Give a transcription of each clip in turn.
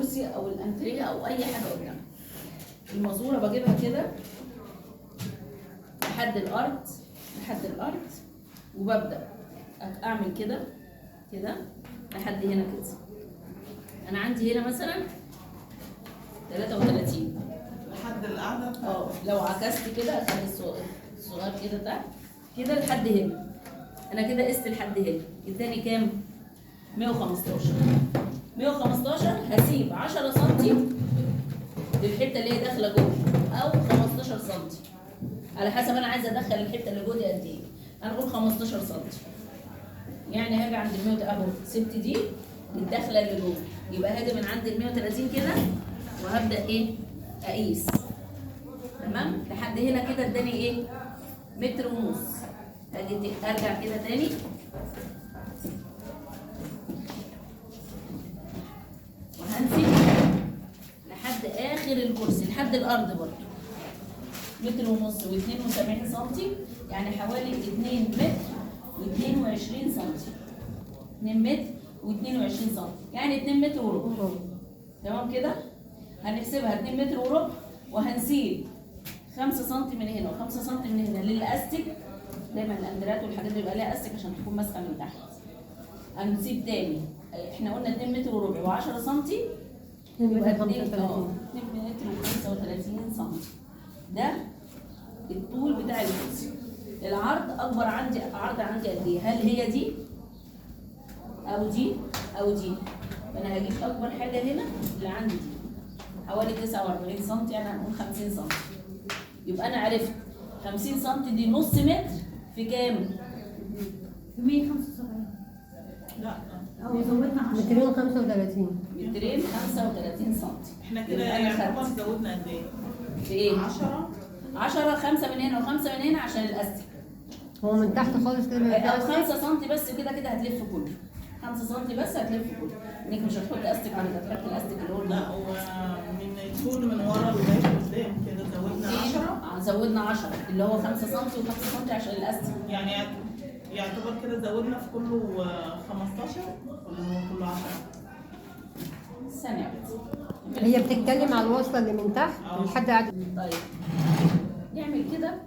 الكرسي او الانتريه او اي حاجه قدامك. الماسوره بجيبها كده لحد الارض، لحد الارض، وببدا اعمل كده كده لحد هنا كده. انا عندي هنا مثلا 33 لحد القعده. لو عكست كده اخلي الصغير كده تحت كده لحد هنا. انا كده قست لحد هنا، اداني كام؟ 115. 115 هسيب 10 سم للحته اللي هي داخله جوه او 15 سم على حسب انا عايزه ادخل الحته اللي جوه دي قد ايه. هنقول 15 سم، يعني هاجي عند ال 100 اهو، سبت دي الداخله اللي جوه، يبقى هاجي من عند ال 130 كده وهبدا ايه؟ اقيس. تمام؟ لحد هنا كده اداني ايه؟ متر ونص. اجي ارجع كده تاني وهنزل لحد اخر الكرسي لحد الارض برضه متر ونص و72 سم، يعني حوالي 2 متر و22 سم. 2 متر و22 سم يعني 2 متر وربع. تمام كده؟ هنحسبها 2 متر وربع، وهنسيب 5 سم من هنا و5 سم من هنا للاستك. دايما الاندرات والحاجات دي بيبقى ليها استك عشان تكون ماسكه من تحت. هنسيب تاني، احنا قلنا 2 متر وربع و10 سم يبقى 2 متر و35 سم. ده الطول بتاع الكرسي. العرض اكبر عندي، عرض عندي قد ايه؟ هل هي دي او دي او دي؟ فانا هجيب اكبر حاجه هنا اللي عندي دي حوالي 49 سم، يعني هنقول 50 سم. يبقى انا عرفت 50 سم دي نص متر في كام؟ في 175. لا او زودنا 10. 235. 235 سم. احنا كده يبقى أنا يعتبر خدت زودنا قد ايه؟ في ايه؟ 10. 5 من هنا وخمسة من هنا عشان الاستك. هو من تحت خالص كده او 5 سم بس كده كده هتلف كله. 5 سم بس هتلف كله. انك مش هتحط استك على ده، هتحط الاستك اللي هو لا ومن الطول من ورا لغايه قدام كده زودنا 10. زودنا 10 اللي هو 5 سم و5 سم عشان الاستك. يعني يعتبر كده زودنا في كله 15 ولا هو كله 10؟ ثانية بس. هي بتتكلم على الوصله اللي من تحت لحد قاعد. طيب نعمل كده.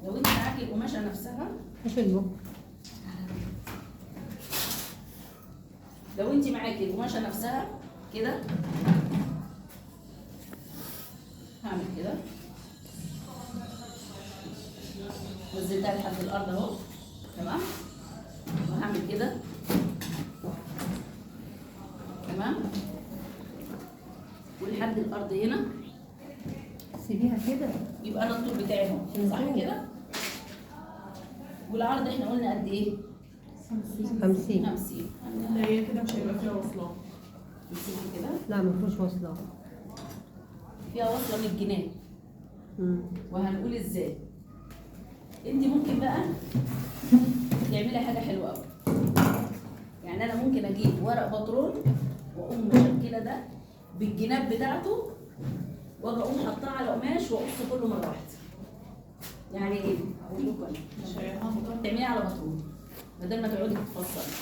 لو انت معاكي القماشه نفسها، مش البوك. لو انت معاكي القماشه نفسها كده هعمل كده، نزلتها لحد الارض اهو. تمام؟ وهعمل كده. تمام؟ ولحد الارض هنا سيبيها كده. يبقى انا الطول بتاعي اهو، صح كده؟ والعرض احنا قلنا قد ايه؟ 50. 50. لا هي كده مش هيبقى فيها وصلات. نسيبي كده. لا ما فيهوش وصله. فيها وصله من الجناب. وهنقول ازاي. انت ممكن بقى تعملي حاجه حلوه قوي. يعني انا ممكن اجيب ورق بطرون واقوم مشكله ده بالجناب بتاعته، واجي اقوم حطاه على قماش واقص كله مره واحده. يعني ايه؟ اقول لكم انا مش هيبقى تعملي على بطرون بدل ما تقعدي تتفصلي.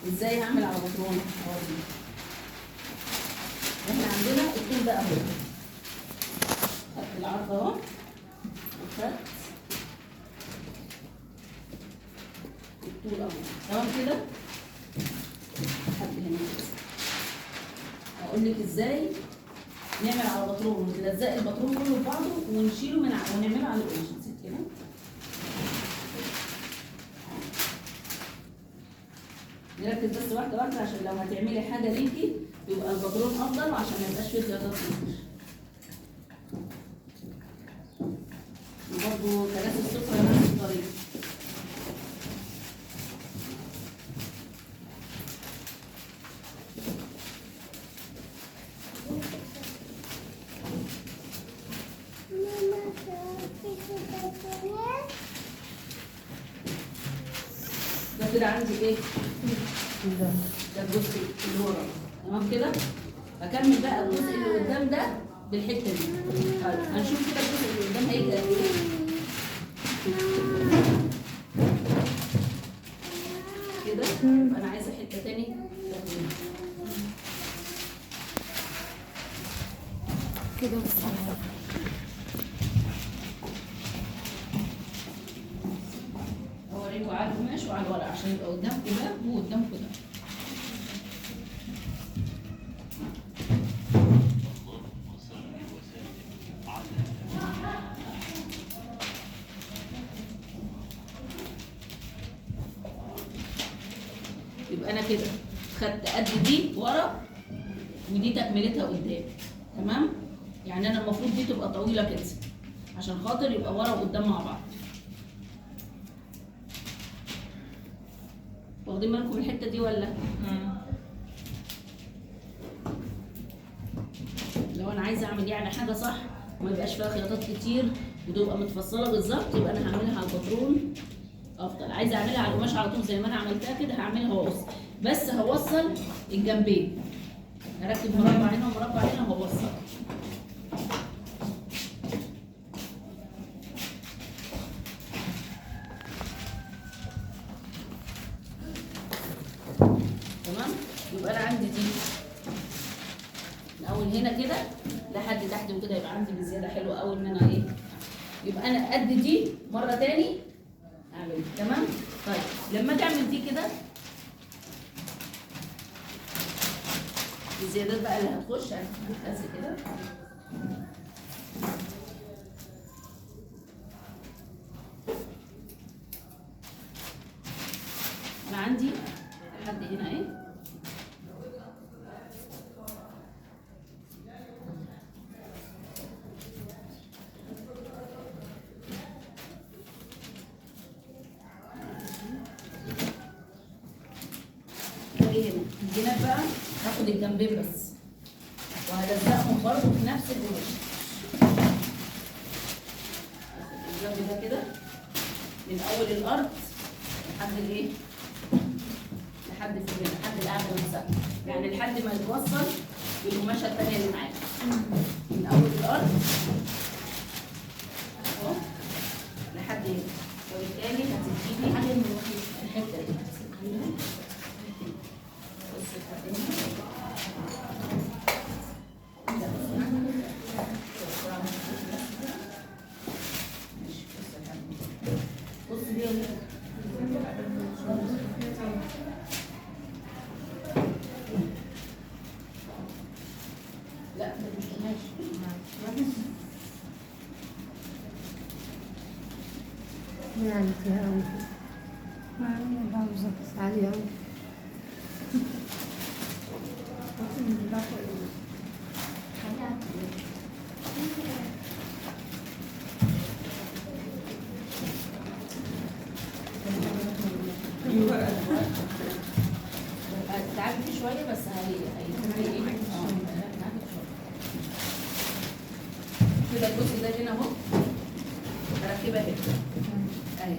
ازاي هعمل على بطرون؟ اوريكي. احنا عندنا الطول ده اهو، خدت العرض اهو وخدت الطول اهو. تمام كده؟ لحد هنا كده. اقول لك ازاي نعمل على بطرون ونلزق البطرون كله في بعضه ونشيله من ونعمله على القماش. نسيت كده. نركز بس واحده واحده عشان لو هتعملي حاجه ليكي يبقى البطرون افضل، وعشان ما يبقاش فيه زيادات كتير. وبرضه كراسي السفره نفس الطريقه. ده كده عندي ايه؟ ده الجزء اللي ورا. تمام كده؟ هكمل بقى الجزء اللي قدام ده بالحته دي. طيب هنشوف كده الجزء اللي قدام هيجي قد ايه. كده انا عايزه حته تاني. كده والسلام. اوريكم على القماش وعلى الورق عشان يبقى قدامكم ده وقدامكم ده. يبقى انا كده خدت قد دي ورا ودي تكملتها قدام. تمام؟ يعني انا المفروض دي تبقى طويله كده عشان خاطر يبقى ورا وقدام مع بعض. واخدين بالكم من الحته دي ولا؟ لو انا عايزه اعمل يعني حاجه صح وما يبقاش فيها خياطات كتير وتبقى متفصله بالظبط، يبقى انا هعملها على الباترون افضل. عايزه اعملها على القماش على طول زي ما انا عملتها كده هعملها واوصل، بس هوصل الجنبين، هركب مربع هنا ومربع هنا وهوصل. تمام؟ يبقى انا عندي دي من اول هنا كده لحد تحت وكده، يبقى عندي بزياده حلوه قوي ان انا ايه، يبقى انا قد دي مره تاني اعمل. تمام؟ طيب لما اجي اعمل دي كده الزيادات بقى اللي هتخش هتخز كده. انا عندي لحد هنا ايه، هنا الجناب بقى هاخد الجنبين بس وهلزقهم برضه في نفس القماش. الجنب ده كده من اول الارض لحد الايه، لحد في هنا لحد القاعده نفسها، يعني لحد ما يتوصل بالقماشه الثانيه اللي معاك من اول الارض اهو لحد هنا. وبالتالي هتديني حاجه من الحته دي. بص دي لا ده مش قماش. يعني فيها أوي. معايا بعوزة. عالية أوي. تعبت فيه شويه بس كده الجزء ده هنا اهو هركبها هنا اهي،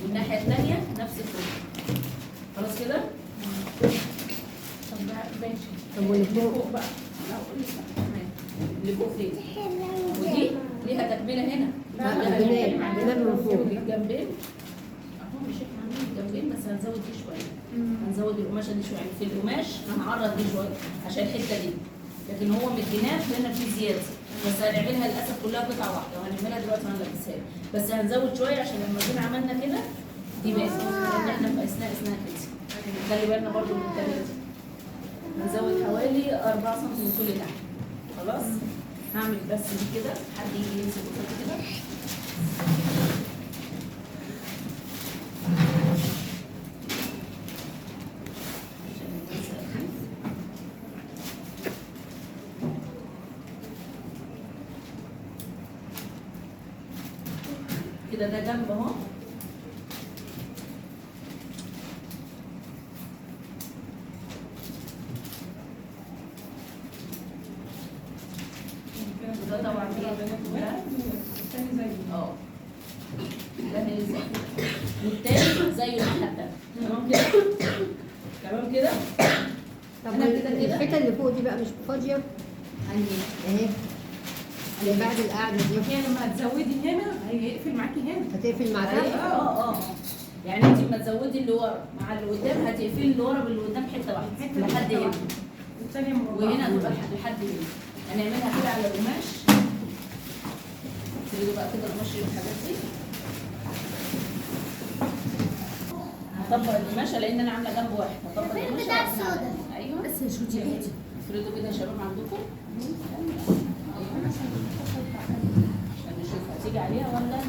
والناحيه الثانيه نفس الفكره. خلاص كده؟ طب بقى ماشي. طب واللي اللي فوق؟ فوق بقى لا قولي بقى. اللي فوق فين؟ ودي ليها تكمله هنا. لا الجناب من فوق. الجنبين اهو مش احنا عاملين الجنبين بس هنزود دي شويه. هنزود القماشه دي شويه، في القماش هنعرض دي شويه عشان الحته دي، لكن هو من الجناب هنا في زياده، بس هنعملها للاسف كلها قطعه واحده وهنعملها دلوقتي وهنلبسها، بس هنزود شويه عشان لما جينا عملنا كده دي بس لان احنا مقاسناها اسمها كده. خلي بالنا برضو من التانية دي. هنزود حوالي 4 سم من كل تحت. خلاص؟ هعمل بس دي كده، حد يجي يمسك ويحط كده. كده ده جنب اهو. ده طبعا اه ده هيلزق والتاني زيه الناحية التانية. تمام كده؟ تمام كده؟ طب أنا كده كده. الحتة اللي فوق دي بقى مش فاضية عندي اهي، اللي بعد القعدة دي يعني لما هتزودي هنا هيقفل معاكي هنا. هتقفل مع أيوة، تحت. اه يعني انت لما تزودي اللي ورا مع اللي قدام هتقفلي اللي ورا باللي قدام حته واحده لحد هنا، والثانيه مربعة. وهنا تبقى لحد هنا. هنعملها كده على القماش. تريدوا بقى كده القماش بالحاجات دي. هطبق القماشه لان انا عامله جنب واحد. هطبق القماشه بتاع السودا. ايوه بس شوتي يا بنتي. تريدوا كده يا شباب عندكم؟ ايوه عشان نشوف هتيجي عليها ولا.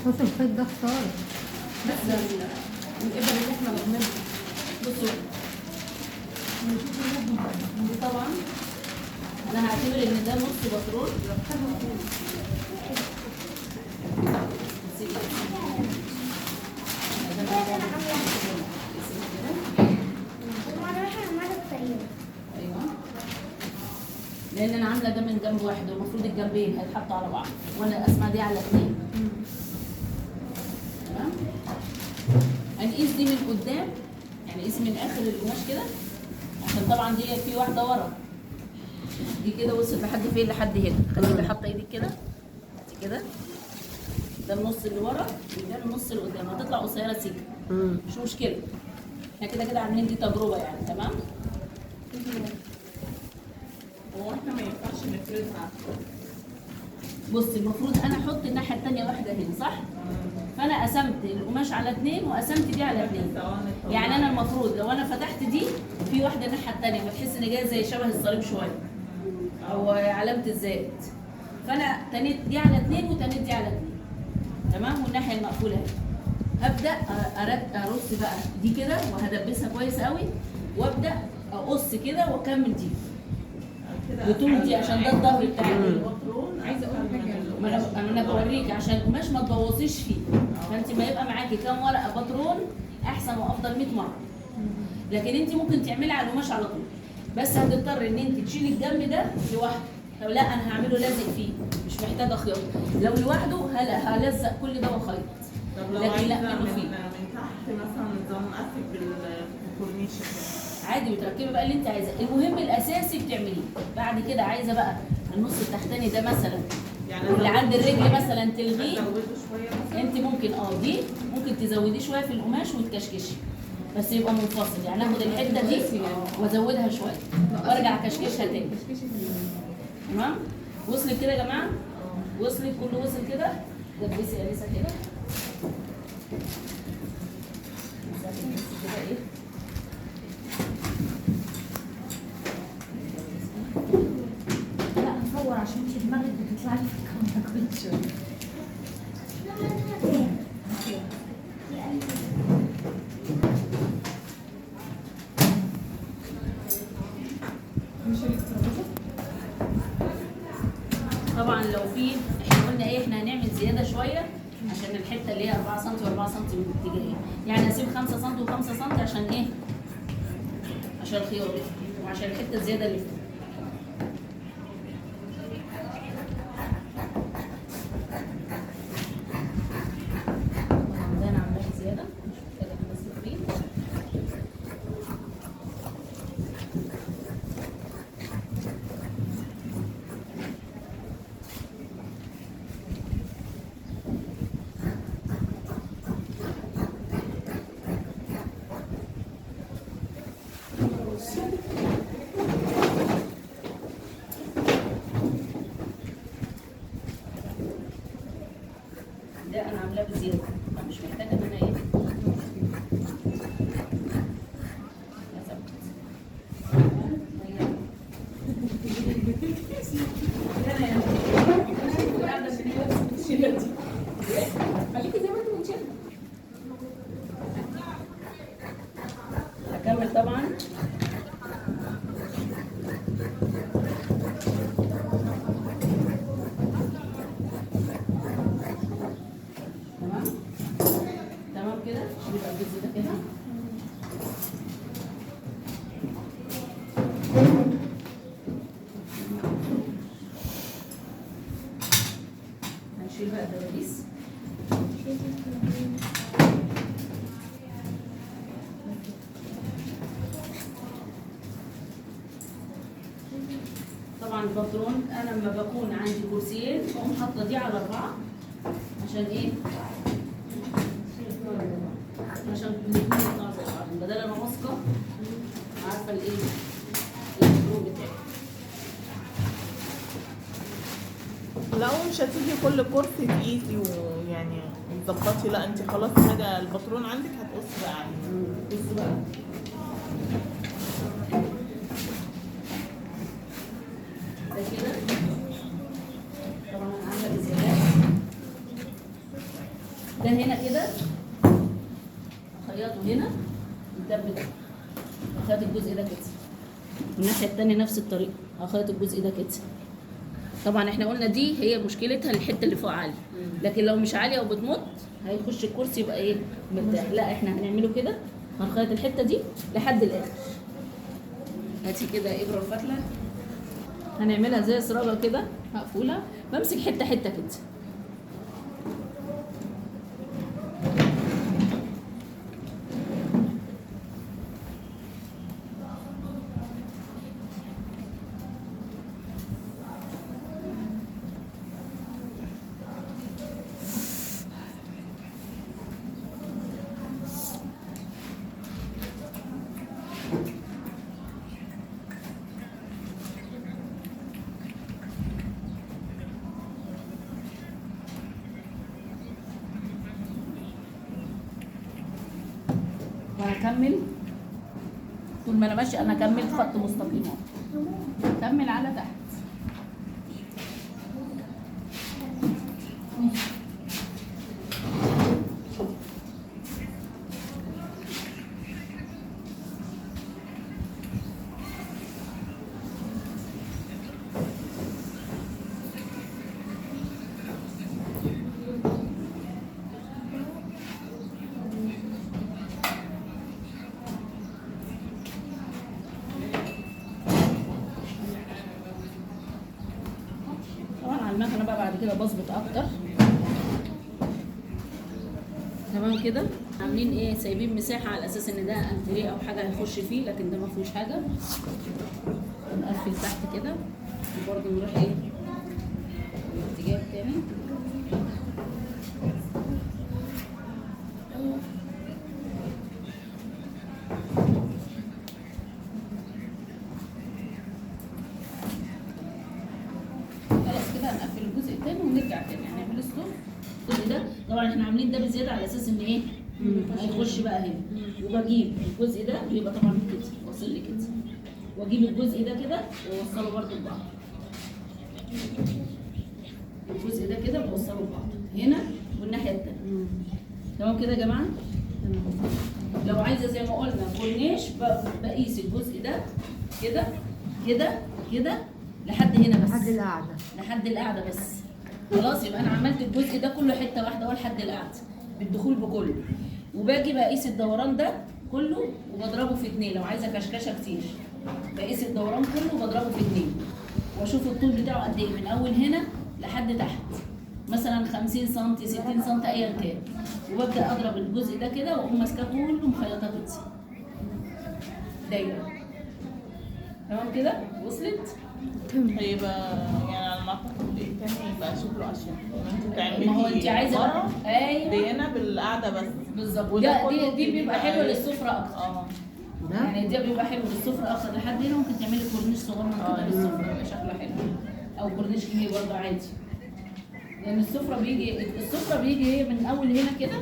بص الخيط ده خسارة. بس الابر اللي احنا بنعملها بصوا دي طبعا انا هعتبر ان ده نص بترول. ايوه لان انا عامله ده من جنب واحد والمفروض الجنبين هيتحطوا على بعض وانا اسمع دي على اثنين. تمام. هنقيس دي من قدام يعني قيس من اخر القماش كده عشان طبعا دي في واحده ورا. دي كده وصلت لحد فين؟ لحد هنا. خليكي حاطه ايدك كده كده. ده النص اللي ورا وده النص اللي قدام. هتطلع قصيره سيكه مش مشكله. احنا كده كده عاملين دي تجربه يعني. تمام. هو احنا ما ينفعش نفردها. بصي المفروض انا احط الناحيه الثانيه واحده هنا صح؟ فانا قسمت القماش على 2 وقسمت دي على 2. يعني انا المفروض لو انا فتحت دي في واحده الناحيه الثانيه بتحس ان جايه زي شبه الصليب شويه او علامه الزائد. فانا تنيت دي على 2 وتنيت دي على 2. تمام. والناحيه المقفوله اهي. هبدا ارص بقى دي كده وهدبسها كويس قوي وابدا اقص كده واكمل دي بطول دي عشان ده الظهر بتاعي. عايزه اقول حاجه. ما انا بوريك عشان القماش ما تبوظيش فيه. فانت ما يبقى معاكي كام ورقه باترون احسن وافضل 100 مره. لكن انت ممكن تعملي على القماش على طول بس هتضطر ان انت تشيلي الجنب ده لوحده. طب لا انا هعمله لازق فيه مش محتاجه خياطه. لو لوحده هلزق كل ده وخيط. طب لو لكن عايزه لا من منه فيه تحت مثلا نظام مقفل بالكورنيش كده. عادي بتركبي بقى اللي انت عايزاه. المهم الاساسي بتعمليه. بعد كده عايزه بقى النص التحتاني ده مثلا يعني اللي عند الرجل مثلا تلغيه. ازوده شويه مثلا. انت ممكن دي ممكن تزوديه شويه في القماش وتكشكشي بس يبقى منفصل. يعني اخد الحته دي وازودها شويه وارجع اكشكشها تاني. تمام. وصلت كده يا جماعه؟ وصلت كله وصل كده. دبسي يا لسه كده. كده ايه لا نصور عشان انت دماغك بتطلع لي في الكاميرا كل شويه. طبعا لو في احنا قلنا ايه احنا هنعمل زياده شويه عشان الحته اللي هي 4 سم و4 سم من الاتجاهين. يعني اسيب 5 سم و5 سم عشان ايه؟ عشان الخياطه وعشان الحته الزياده اللي فيها. انا عاملاها زياده مش محتاجه بس فيه. ده انا عاملاه بزياده مش محتاجه ان انا ايه خليكي زي ما انت بتشيلي. هكمل طبعا. تمام تمام كده. شيلي بقى الجزء ده كده. هنشيل بقى الدبابيس. طبعا الباترون انا لما بكون عندي كرسيين بقوم حاطه دي على 4 عشان ايه؟ عشان الاثنين يطلعوا زي بعض، بدل انا واثقه عارفه الايه؟ الفروق بتاعي. لو مش هتيجي كل كرسي تقيسي ويعني تظبطي، لا انت خلاص حاجه الباترون عندك هتقصي بقى عليه. بصوا بقى. ده كده طبعا انا عامله بزيادات. ده هنا كده خيطه هنا الدب ده، هخيط الجزء ده كده، والناحيه التانيه نفس الطريقه هخيط الجزء ده كده. طبعا احنا قلنا دي هي مشكلتها الحته اللي فوق عاليه، لكن لو مش عاليه وبتمط هيخش الكرسي يبقى ايه مرتاح. لا احنا هنعمله كده، هنخيط الحته دي لحد الاخر. هاتي كده ابره وفتله، هنعملها زي سراجه كده مقفوله، بمسك حته حته كده. وهكمل طول ما انا ماشيه، انا كملت خط مستقيم اهو، كمل على تحت. المكنه بقى بعد كده بظبط اكتر. تمام كده. عاملين ايه؟ سايبين مساحه على اساس ان ده انتريه او حاجه هيخش فيه، لكن ده ما فيهوش حاجه. نقفل تحت كده وبرده نروح ايه الاتجاه التاني. هنقفل الجزء الثاني ونرجع تاني هنعمل الصف. الجزء ده طبعا احنا عاملين ده بزياده على اساس ان ايه هيخش بقى هنا، وبجيب الجزء ده بيبقى طبعا كده واصل لي كده، واجيب الجزء ده كده واوصله برده ببعض. الجزء ده كده بوصله ببعض هنا والناحيه الثانيه. تمام كده يا جماعه؟ لو عايزه زي ما قلنا كورنيش بقيس الجزء ده كده كده كده لحد هنا بس، لحد القعده، لحد القعده بس. خلاص يبقى انا عملت الجزء ده كله حته واحده اهو لحد القعده بالدخول بكله. وباجي بقيس الدوران ده كله وبضربه في 2 لو عايزه كشكشه كتير. بقيس الدوران كله وبضربه في 2 واشوف الطول بتاعه قد ايه من اول هنا لحد تحت، مثلا 50 سم 60 سم ايا كان. وببدا اضرب الجزء ده كده واقوم ماسكاه كله مخيطاه كده دايره. تمام كده؟ وصلت؟ هيبقى يعني على ما اعتقد ايه تاني يبقى شكله اشيك. انت تعملي ما هو انت عايزه بقى ايوه دي هنا بالقعده بس بالظبط. دي بيبقى حلو للسفره اكتر. يعني دي بيبقى حلو للسفره اكتر لحد هنا. ممكن تعملي كورنيش صغنن كده للسفره يبقى شكله حلو، او كورنيش كبير برضه عادي. لان السفره بيجي هي من اول هنا كده